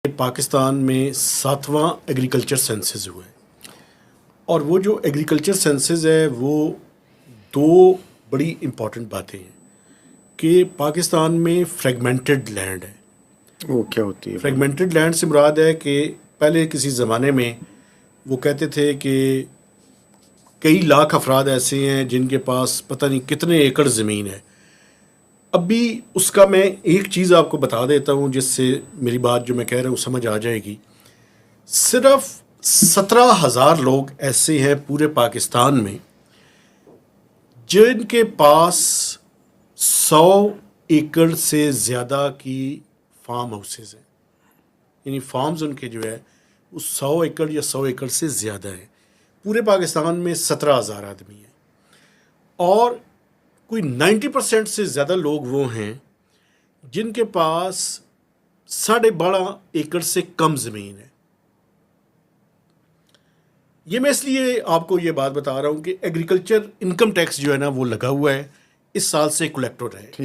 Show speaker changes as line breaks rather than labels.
पाकिस्तान में 7वां agriculture census हुआ है और वो जो एग्रीकल्चर सेंसस है वो दो बड़ी इम्पॉर्टेंट बातें हैं कि पाकिस्तान में फ्रेगमेंटेड लैंड है।
वो क्या होती है?
फ्रेगमेंटेड लैंड से मुराद है कि पहले किसी ज़माने में वो कहते थे कि कई लाख अफराद ऐसे हैं जिनके पास पता नहीं कितने एकड़ ज़मीन है। अभी उसका मैं एक चीज़ आपको बता देता हूँ जिससे मेरी बात जो मैं कह रहा हूँ समझ आ जाएगी। सिर्फ 17,000 लोग ऐसे हैं पूरे पाकिस्तान में जिनके पास 100 एकड़ से ज़्यादा की फार्म हाउसेज हैं, यानी फार्म्स उनके जो है वो 100 एकड़ या 100 एकड़ से ज़्यादा है। पूरे पाकिस्तान में 17,000 आदमी हैं और कोई 90% से ज़्यादा लोग वो हैं जिनके पास 12.5 एकड़ से कम ज़मीन है। ये मैं इसलिए आपको ये बात बता रहा हूँ कि एग्रीकल्चर इनकम टैक्स जो है ना वो लगा हुआ है, इस साल से कलेक्ट हो रहा है।